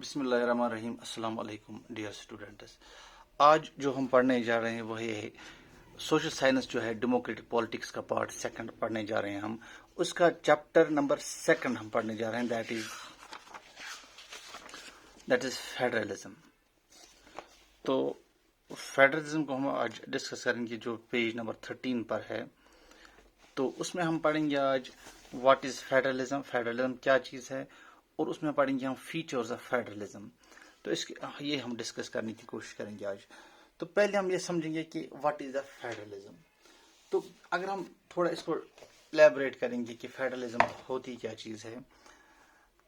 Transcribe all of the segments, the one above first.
बिस्मिल्लाहिर्रहमानिर्रहीम। अस्सलाम वालेकुम डियर स्टूडेंट्स। आज जो हम पढ़ने जा रहे हैं वह है सोशल साइंस जो है डेमोक्रेटिक पॉलिटिक्स का पार्ट सेकंड पढ़ने जा रहे हैं हम। उसका चैप्टर नंबर सेकंड हम पढ़ने जा रहे हैं, दैट इज फेडरलिज्म। तो फेडरलिज्म को हम आज डिस्कस करेंगे जो पेज नंबर 13 पर है। तो उसमें हम पढ़ेंगे आज व्हाट इज फेडरलिज्म, फेडरलिज्म क्या चीज़ है, और उसमें पढ़ेंगे हम फीचर्स ऑफ फेडरलिज्म। तो इसके ये हम डिस्कस करने की कोशिश करेंगे आज। तो पहले हम ये समझेंगे कि व्हाट इज द फेडरलिज्म। तो अगर हम थोड़ा इसको एलैबोरेट करेंगे कि फेडरलिज्म होती क्या चीज़ है,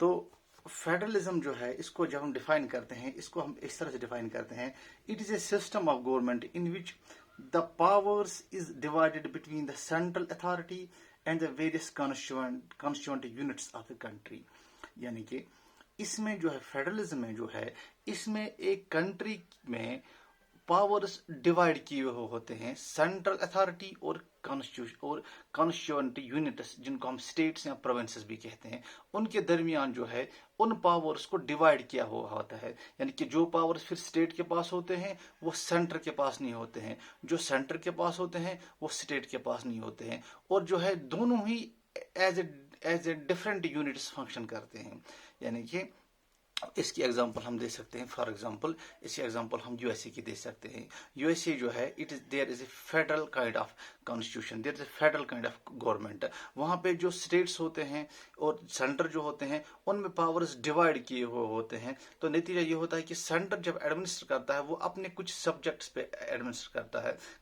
तो फेडरलिज्म जो है इसको जब हम डिफाइन करते हैं, इसको हम इस तरह से डिफाइन करते हैं, it is a system of government in which the powers is divided between the central authority and the various constituent units of the country. यानी कि इसमें जो है फेडरलिज्म में जो है इसमें एक कंट्री में पावर्स डिवाइड किए हुए होते हैं, सेंट्रल अथॉरिटी और कॉन्स्टिट्यूएंट यूनिट्स जिनको हम स्टेट्स या प्रोविंसेस भी कहते हैं, उनके दरमियान जो है उन पावर्स को डिवाइड किया हुआ होता है। यानी कि जो पावर्स फिर स्टेट के पास होते हैं वो सेंटर के पास नहीं होते हैं, जो सेंटर के पास होते हैं वो स्टेट के पास नहीं होते हैं, और जो है दोनों ही as a different units function करते हैं। यानी कि इसकी एग्जांपल हम दे सकते हैं। फॉर एग्जांपल इसकी एग्जांपल हम यूएसए की दे सकते हैं। यूएसए जो है it is there is a federal kind of constitution, there is a federal kind of government. वहां पे जो स्टेट्स होते हैं और सेंटर जो होते हैं उनमें पावर्स डिवाइड किए हुए होते हैं। तो नतीजा ये होता है कि सेंटर जब एडमिनिस्टर करता है वो अपने कुछ सब्जेक्ट्स पे एडमिनिस्टर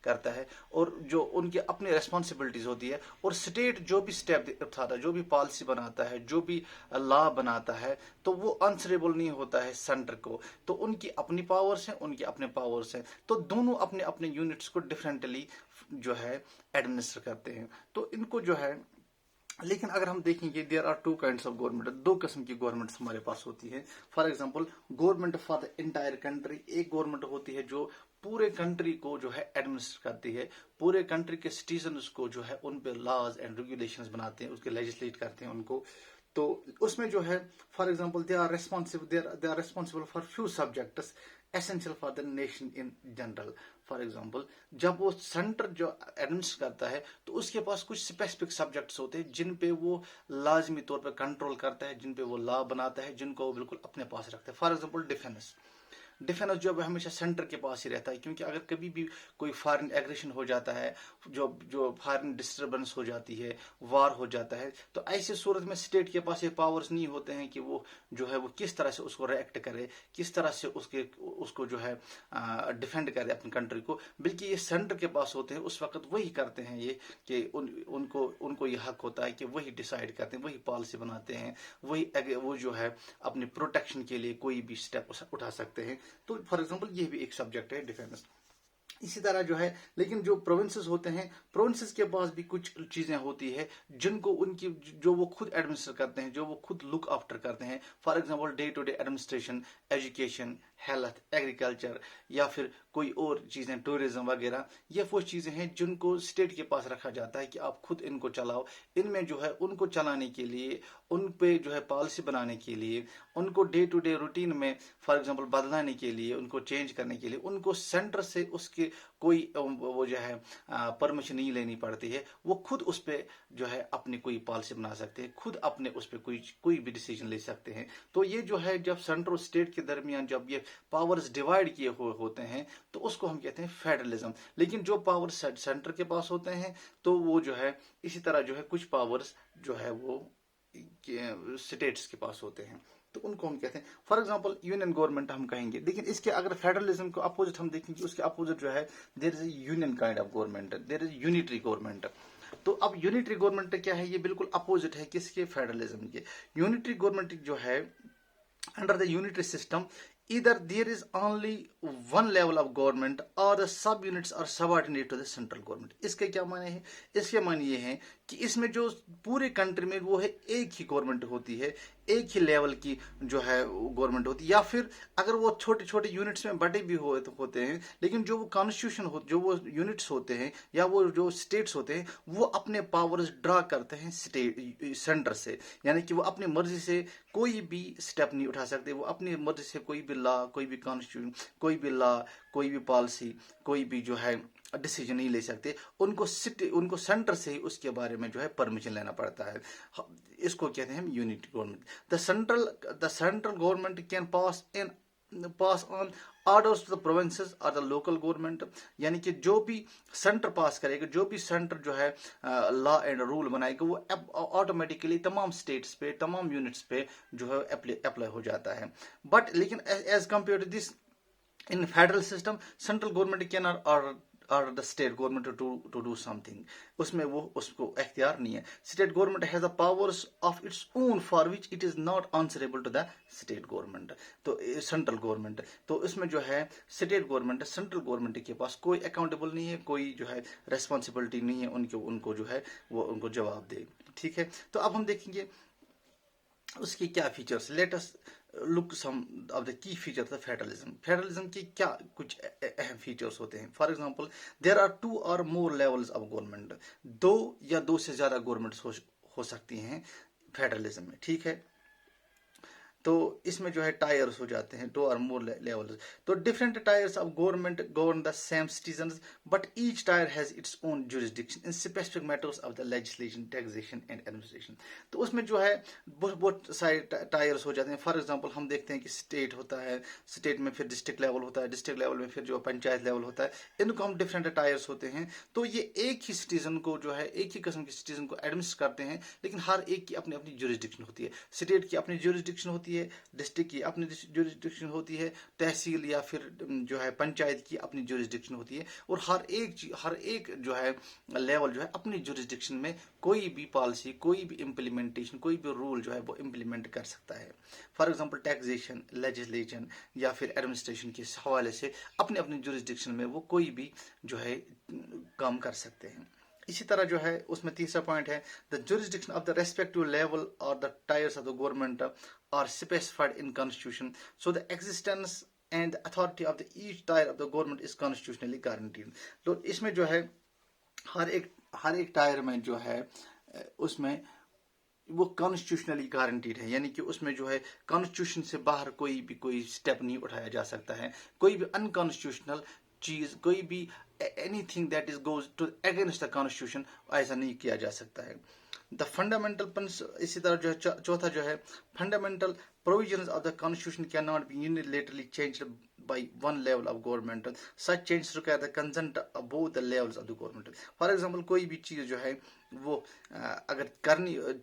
करता है और जो उनकी अपनी रेस्पॉन्सिबिलिटीज होती है, और स्टेट जो भी स्टेप उठाता है, जो भी पॉलिसी बनाता है, जो भी लॉ बनाता है, तो वो आंसरेबल नहीं होता है सेंटर को। तो उनकी अपनी पावर्स हैं, उनके अपने पावर्स हैं, तो दोनों अपने अपने यूनिट्स को डिफरेंटली जो है एडमिनिस्टर करते हैं। तो इनको जो है, लेकिन अगर हम देखेंगे there are two kinds of government, दो किस्म की गवर्नमेंट हमारे पास होती है। For example government for the entire country, एक गवर्नमेंट होती है जो पूरे कंट्री को जो है एडमिनिस्टर करती है, पूरे कंट्री के सिटीजन्स को जो है उन पे लॉज एंड रेगुलेशंस बनाते हैं, उसके लेजिस्लेट करते हैं उनको। तो उसमें जो है for example they are responsible for few subjects essential for the nation in general. For example जब वो सेंटर जो एडमिनिस्टर करता है तो उसके पास कुछ स्पेसिफिक सब्जेक्ट्स होते हैं जिन पे वो लाजमी तौर पे कंट्रोल करता है, जिन पे वो लॉ बनाता है, जिनको वो बिल्कुल अपने पास रखता है। फॉर एग्जांपल डिफेंस जो है हमेशा सेंटर के पास ही रहता है, क्योंकि अगर कभी भी कोई फॉरेन एग्रेशन हो जाता है, जो फॉरेन डिस्टर्बेंस हो जाती है, वार हो जाता है, तो ऐसी सूरत में स्टेट के पास ये पावर्स नहीं होते हैं कि वो जो है वो किस तरह से उसको रिएक्ट करे, किस तरह से उसको जो है डिफेंड करे अपनी कंट्री को, बल्कि ये सेंटर के पास होते हैं। उस वक्त वही करते हैं ये कि उनको ये हक होता है कि वही डिसाइड करते हैं, वही पॉलिसी बनाते हैं, वो जो है अपनी प्रोटेक्शन के लिए कोई भी स्टेप उठा सकते हैं। तो फॉर एग्जांपल ये भी एक सब्जेक्ट है डिफेंस। इसी तरह जो है, लेकिन जो प्रोविंसेस होते हैं, प्रोविंसेस के पास भी कुछ चीजें होती है जिनको उनकी जो वो खुद एडमिनिस्टर करते हैं, जो वो खुद लुक आफ्टर करते हैं। For example day to day administration, education, health, agriculture, या फिर कोई और चीजें, टूरिज्म वगैरह, ये वो चीजें हैं जिनको स्टेट के पास रखा जाता है कि आप खुद इनको चलाओ। इनमें जो है उनको चलाने के लिए, उन पे जो है पॉलिसी बनाने के लिए, उनको डे टू डे रूटीन में फॉर एग्जांपल बदलाने के लिए, उनको चेंज करने के लिए उनको सेंटर से उसके कोई वो जो है परमिशन नहीं लेनी पड़ती है। वो खुद उस पर जो है अपनी कोई पॉलिसी बना सकते हैं, खुद अपने उस पर कोई भी डिसीजन ले सकते हैं। तो ये जो है जब सेंटर और स्टेट के दरमियान जब ये पावर्स डिवाइड किए हुए होते हैं तो उसको हम कहते हैं फेडरलिज्म। लेकिन जो पावर्स सेंटर के पास होते हैं तो वो जो है इसी तरह जो है कुछ पावर्स जो है वो स्टेट्स के पास होते हैं, तो उनको हम कहते हैं। फॉर एग्जांपल यूनियन गवर्नमेंट हम कहेंगे, लेकिन इसके अगर फेडरलिज्म को अपोजिट हम देखेंगे, उसके अपोजिट जो है there is union kind of government, there is unitary government. तो अब यूनिटरी गवर्नमेंट क्या है, ये बिल्कुल अपोजिट है किसके, फेडरलिज्म के। यूनिटरी गवर्नमेंट जो है under the unitary system, either there is only one level of government or the sub units are subordinate to the central government। इसके क्या माने हैं, इसके माने ये हैं कि इसमें जो पूरे कंट्री में वो है एक ही गवर्नमेंट होती है, एक ही लेवल की जो है गवर्नमेंट होती है, या फिर अगर वो छोटे छोटे यूनिट्स में बटे भी होते हैं, लेकिन जो वो कॉन्स्टिट्यूशन हो, जो वो यूनिट्स होते हैं या वो जो स्टेट्स होते हैं, वो अपने पावर्स ड्रा करते हैं स्टेट सेंटर से। यानी कि वो अपनी मर्जी से कोई भी स्टेप नहीं उठा सकते, वो अपनी मर्जी से कोई भी लॉ, कोई भी कॉन्स्टिट्यूशन, कोई भी लॉ, कोई भी पॉलिसी, कोई भी जो है डिसीजन नहीं ले सकते। उनको सेंटर से ही उसके बारे में जो है परमिशन लेना पड़ता है। इसको कहते हैं unit government. The central government can pass on orders to the provinces और द लोकल गवर्नमेंट। यानी कि जो भी सेंटर पास करेगा, जो भी सेंटर जो है लॉ एंड रूल बनाएगा, वो ऑटोमेटिकली तमाम स्टेट्स पे, तमाम यूनिट्स पे जो है अप्लाई हो जाता है। बट लेकिन as compare to this, in federal system, central government can order the state government to do something. उसमें वो उसको इख्तियार नहीं है। State government has the powers of its own for which it is not answerable to the state government. तो central government, तो इसमें जो है state government, central government के पास कोई accountable नहीं है, कोई जो है responsibility नहीं है उनको जो है वो उनको जवाब दे। ठीक है, तो अब हम देखेंगे उसके क्या features. Let us look some of the key features of federalism. Federalism के क्या कुछ अहम फीचर्स होते हैं। फॉर एग्जांपल, देयर आर 2 और मोर लेवल्स ऑफ गवर्नमेंट। 2 या 2 से ज्यादा गवर्नमेंट्स हो सकती हैं फेडरलिज्म में। ठीक है, तो इसमें जो है टायर्स हो जाते हैं 2 और मोर लेवल्स। तो different tyres of government govern the same citizens, but each tyre has its own jurisdiction in specific matters of the legislation, taxation and administration. तो उसमें जो है बहुत सारे टायर्स हो जाते हैं। फॉर एग्जांपल, हम देखते हैं कि स्टेट होता है, स्टेट में फिर डिस्ट्रिक्ट लेवल होता है, डिस्ट्रिक्ट लेवल में फिर जो पंचायत लेवल होता है, इनको हम डिफरेंट टायर्स होते हैं। तो ये एक ही सिटीजन को जो है, एक ही किस्म के सिटीजन को एडमिनिस्ट्रेट करते हैं, लेकिन हर एक की अपनी अपनी जुरिस्डिक्शन होती है। स्टेट की अपनी जुरिस्डिक्शन होती है, डिस्ट्रिक्ट की अपनी जुरिस्डिक्शन होती है, तहसील या फिर जो है पंचायत की अपनी जुरिस्डिक्शन होती है, और हर एक जो है लेवल जो है अपनी जुरिस्डिक्शन में कोई भी पॉलिसी, कोई भी इम्प्लीमेंटेशन, कोई भी रूल जो है वो इम्प्लीमेंट कर सकता है। फॉर एग्जांपल, टैक्सेशन, लेजिस्लेशन या फिर एडमिनिस्ट्रेशन के हवाले से अपनी अपनी जुरिस्डिक्शन में वो कोई भी जो है काम कर सकते हैं। इसी तरह जो है उसमें तीसरा पॉइंट है, the jurisdiction of the respective level और the tiers of the government are specified in constitution, so the existence and authority of the each tier of the government is constitutionally guaranteed. तो इसमें जो है हर एक tyre में जो है उसमें वो कॉन्स्टिट्यूशनली गारंटीड है। यानी कि उसमें जो है कॉन्स्टिट्यूशन से बाहर कोई स्टेप नहीं उठाया जा सकता है। कोई भी अनकॉन्स्टिट्यूशनल चीज, कोई भी anything that is goes to against the constitution, ऐसा नहीं किया जा सकता है। द फंडामेंटल, इसी तरह जो है चौथा जो है, fundamental provisions of the constitution can not be unilaterally changed by one level of government. Such changes require the consent of both the levels of the government. For example, कोई भी चीज जो है वो अगर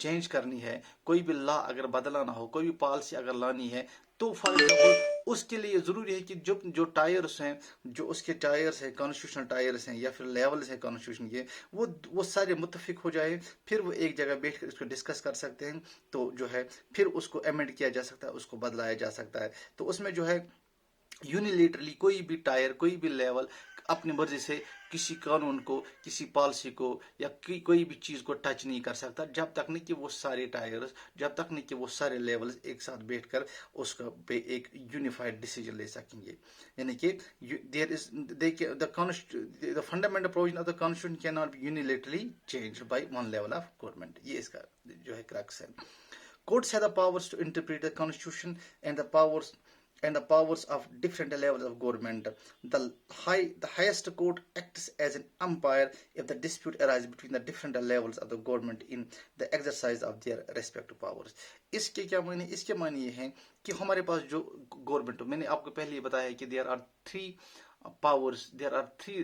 चेंज करनी है, कोई भी लॉ अगर बदलाना हो, कोई भी पॉलिसी अगर लानी है, तो फॉर एग्जाम्पल उसके लिए जरूरी है कि जो टायर्स हैं, जो उसके टायर्स हैं, कॉन्स्टिट्यूशनल टायर्स हैं या फिर लेवल्स हैं कॉन्स्टिट्यूशन के, वो सारे मुत्तफिक हो जाए, फिर वो एक जगह बैठ कर इसको डिस्कस कर सकते हैं। तो जो है फिर उसको अमेंड किया जा सकता है, उसको बदलाया जा सकता है। तो उसमें जो है यूनिलेटरली कोई भी टायर, कोई भी लेवल अपनी मर्जी से किसी कानून को, किसी पॉलिसी को या कोई भी चीज को टच नहीं कर सकता, जब तक नहीं कि वो सारे टायर्स, जब तक नहीं कि वो सारे लेवल्स एक साथ बैठकर उसका पे एक यूनिफाइड डिसीजन ले सकेंगे। यानी कि there is the fundamental provision of the constitution can not be unilaterally changed by one level of government. ये इसका जो है क्रक्स है। Courts have the powers to interpret the constitution and the powers of different levels of government. The highest court acts as an umpire if the dispute arises between the different levels of the government in the exercise of their respective powers. इसके क्या माने? इसके माने ये हैं कि हमारे पास जो गवर्नमेंट, मैंने आपको पहले ही बताया कि there are three powers, there are three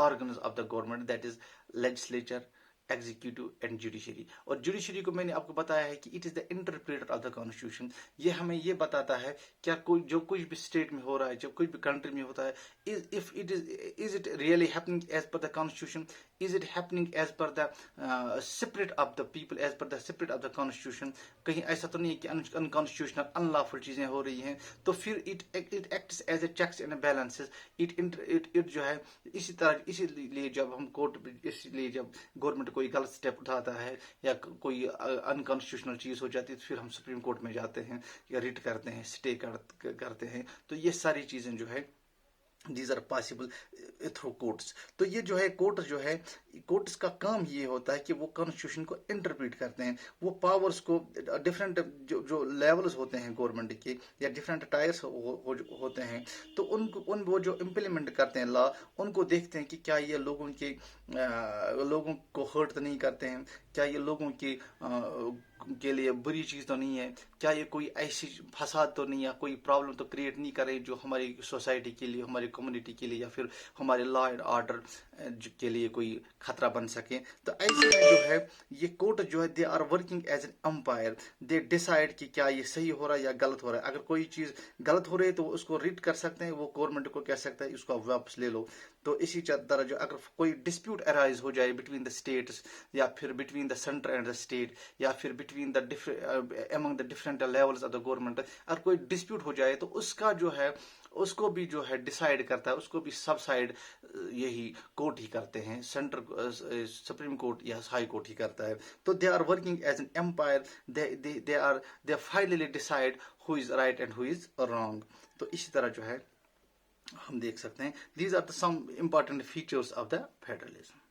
organs of the government, that is legislature, executive and judiciary. और जुडिशरी को मैंने आपको बताया है कि it is the interpreter of the constitution. ये हमें ये बताता है क्या जो कुछ भी स्टेट में हो रहा है, जो कुछ भी कंट्री में होता है, is it really happening as per the constitution, is it happening as per the spirit of the people, as per the spirit of the constitution. कहीं ऐसा तो नहीं है कि अनकॉन्स्टिट्यूशनल अनलॉफुल चीजें हो रही हैं, तो फिर it acts as a checks and balances. It जो है इसी तरह, इसीलिए जब हम कोर्ट, इसलिए जब गवर्नमेंट कोई गलत स्टेप उठाता है या कोई अनकॉन्स्टिट्यूशनल चीज हो जाती है तो फिर हम सुप्रीम कोर्ट में जाते हैं या रिट करते हैं, स्टे करते हैं। तो ये सारी चीजें जो है these are possible through courts. तो ये जो है कोर्ट्स का काम ये होता है कि वो कॉन्स्टिट्यूशन को इंटरप्रेट करते हैं, वो पावर्स को डिफरेंट जो लेवल्स होते हैं गवर्नमेंट के या डिफरेंट टायर्स होते हैं, तो उन वो जो इम्प्लीमेंट करते हैं लॉ, उनको देखते हैं कि क्या ये लोगों को हर्ट तो नहीं करते हैं, क्या ये लोगों के लिए बुरी चीज तो नहीं है, क्या ये कोई ऐसी फसाद तो नहीं है, कोई प्रॉब्लम तो क्रिएट नहीं करे जो हमारी सोसाइटी के लिए, हमारी कम्युनिटी के लिए या फिर हमारे लॉ एंड ऑर्डर के लिए कोई खतरा बन सके। तो ऐसे में जो है ये कोर्ट जो है they are working as an umpire, they decide कि क्या ये सही हो रहा है या गलत हो रहा है। अगर कोई चीज गलत हो रही है तो उसको रीड कर सकते हैं, वो गवर्नमेंट को कह सकता है इसको वापस ले लो। तो इसी तरह जो अगर कोई डिस्प्यूट अराइज हो जाए बिटवीन द स्टेट्स या फिर between the centre and the state या फिर between the among the different levels of the government, अगर कोई डिस्प्यूट हो जाए तो उसका जो है उसको भी जो है डिसाइड करता है, उसको भी सब साइड यही कोर्ट ही करते हैं, सेंटर सुप्रीम कोर्ट या हाई कोर्ट ही करता है। तो they are working as an umpire, they finally decide who is right and who is wrong. तो इसी तरह जो है हम देख सकते हैं, these are the some important features of the federalism.